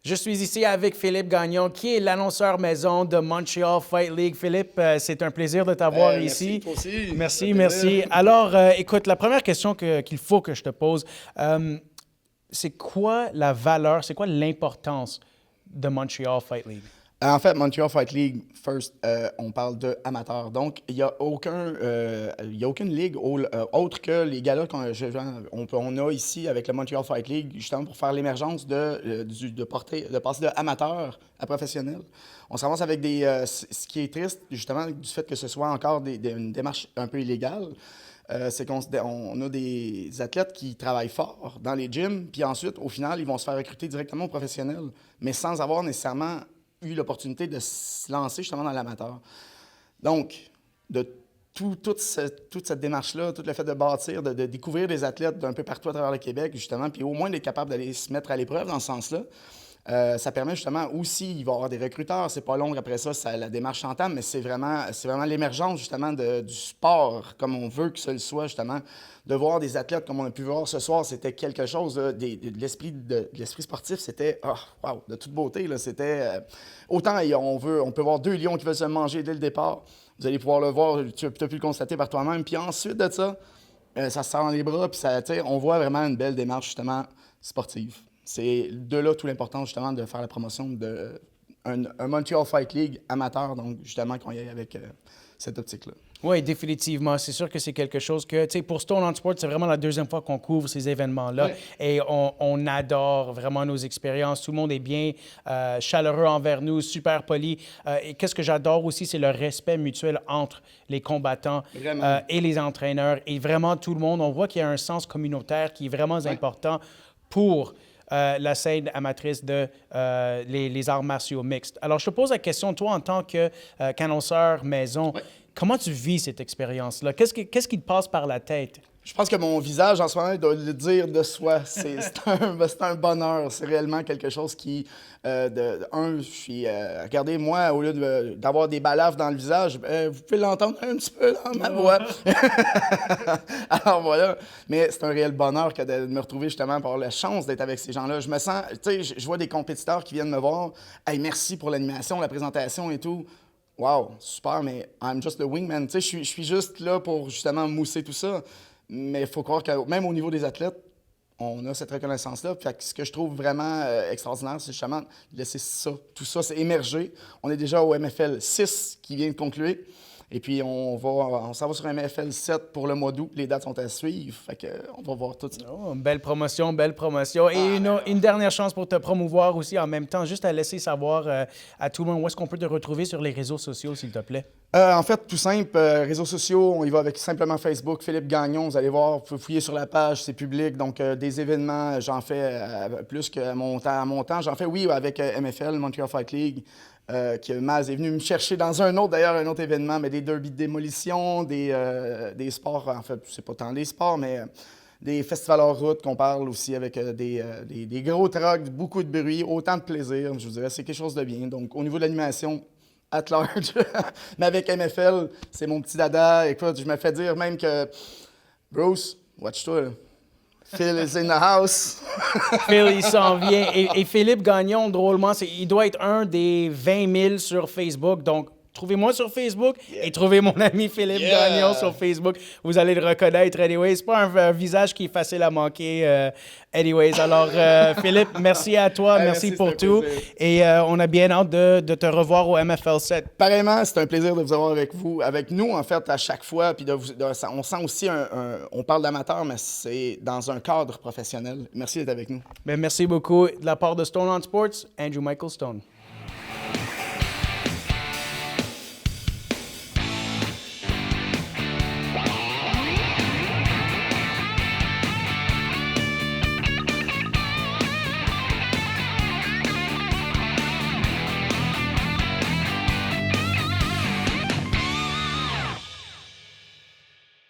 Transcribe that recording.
Je suis ici avec Philippe Gagnon, qui est l'annonceur maison de Montreal Fight League. Philippe, c'est un plaisir de t'avoir ici. Merci, toi aussi. Merci. Alors, écoute, la première question qu'il faut que je te pose, c'est quoi la valeur, c'est quoi l'importance de Montreal Fight League? En fait, Montreal Fight League, first, on parle de amateurs. Donc, il n'y a aucune ligue autre que les galas on a ici avec le Montreal Fight League, justement pour faire l'émergence de passer de amateur à professionnel. On se ramasse avec ce qui est triste, justement, du fait que ce soit encore une démarche un peu illégale. C'est qu'on a des athlètes qui travaillent fort dans les gyms, puis ensuite, au final, ils vont se faire recruter directement aux professionnels, mais sans avoir nécessairement eu l'opportunité de se lancer justement dans l'amateur. Donc, de toute cette démarche-là, tout le fait de bâtir, de découvrir des athlètes d'un peu partout à travers le Québec, justement, puis au moins d'être capable d'aller se mettre à l'épreuve dans ce sens-là, ça permet justement aussi, il va y avoir des recruteurs, c'est pas long après ça, la démarche s'entame, mais c'est vraiment l'émergence justement du sport, comme on veut que ce le soit justement, de voir des athlètes comme on a pu voir ce soir, c'était quelque chose, là, de l'esprit sportif, c'était, wow, de toute beauté, là, c'était, autant on peut voir deux lions qui veulent se manger dès le départ, vous allez pouvoir le voir, tu as pu le constater par toi-même, puis ensuite de ça, ça se serre dans les bras, puis on voit vraiment une belle démarche justement sportive. C'est de là toute l'importance, justement, de faire la promotion d'un Montreal Fight League amateur, donc justement qu'on y aille avec cette optique-là. Oui, définitivement. C'est sûr que c'est quelque chose que, tu sais, pour Stone on Sport, c'est vraiment la deuxième fois qu'on couvre ces événements-là. Ouais. Et on adore vraiment nos expériences. Tout le monde est bien chaleureux envers nous, super poli. Et qu'est-ce que j'adore aussi, c'est le respect mutuel entre les combattants et les entraîneurs. Et vraiment, tout le monde, on voit qu'il y a un sens communautaire qui est vraiment important pour la scène amatrice de les arts martiaux mixtes. Alors, je te pose la question, toi, en tant qu'annonceur maison, comment tu vis cette expérience-là? Qu'est-ce qui te passe par la tête? Je pense que mon visage, en ce moment, doit le dire de soi. C'est un bonheur. C'est réellement quelque chose qui, je suis... regardez, moi, au lieu d'avoir des balafres dans le visage, vous pouvez l'entendre un petit peu dans ma voix. Alors voilà. Mais c'est un réel bonheur que de me retrouver justement pour avoir la chance d'être avec ces gens-là. Je me sens... Tu sais, je vois des compétiteurs qui viennent me voir. « Hey, merci pour l'animation, la présentation et tout. » Wow, super, mais I'm just the wingman. Tu sais, je suis juste là pour justement mousser tout ça. Mais il faut croire que même au niveau des athlètes, on a cette reconnaissance-là. Fait que ce que je trouve vraiment extraordinaire, c'est justement de laisser tout ça émerger. On est déjà au MFL 6 qui vient de conclure. Et puis, on s'en va sur MFL 7 pour le mois d'août. Les dates sont à suivre. Fait que, on va voir tout ça. Oh, belle promotion, belle promotion. Et une dernière chance pour te promouvoir aussi en même temps, juste à laisser savoir à tout le monde où est-ce qu'on peut te retrouver sur les réseaux sociaux, s'il te plaît. En fait, tout simple, réseaux sociaux, on y va avec simplement Facebook, Philippe Gagnon, vous allez voir, vous pouvez fouiller sur la page, c'est public, donc des événements, j'en fais plus que mon temps. J'en fais, oui, avec MFL, Montreal Fight League, que Maz est venu me chercher dans un autre événement, mais des derbies de démolition, des sports, en fait, c'est pas tant des sports, mais des festivals hors route qu'on parle aussi avec des gros trucks, beaucoup de bruit, autant de plaisir, je vous dirais, c'est quelque chose de bien. Donc, au niveau de l'animation, at large. Mais avec MFL, c'est mon petit dada. Écoute, je me fais dire même que Bruce, watch-toi, là. Phil is in the house. Phil, il s'en vient. Et Philippe Gagnon, drôlement, il doit être un des 20 000 sur Facebook. Donc, trouvez-moi sur Facebook et trouvez mon ami Philippe Gagnon sur Facebook. Vous allez le reconnaître. Anyways, c'est pas un visage qui est facile à manquer. Anyways, alors Philippe, merci à toi, merci pour tout. Et on a bien hâte de te revoir au MFL 7. Pareillement, c'est un plaisir de vous avoir avec nous, en fait, à chaque fois. Puis on sent aussi on parle d'amateur, mais c'est dans un cadre professionnel. Merci d'être avec nous. Bien, merci beaucoup. De la part de Stone on Sports, Andrew Michael Stone.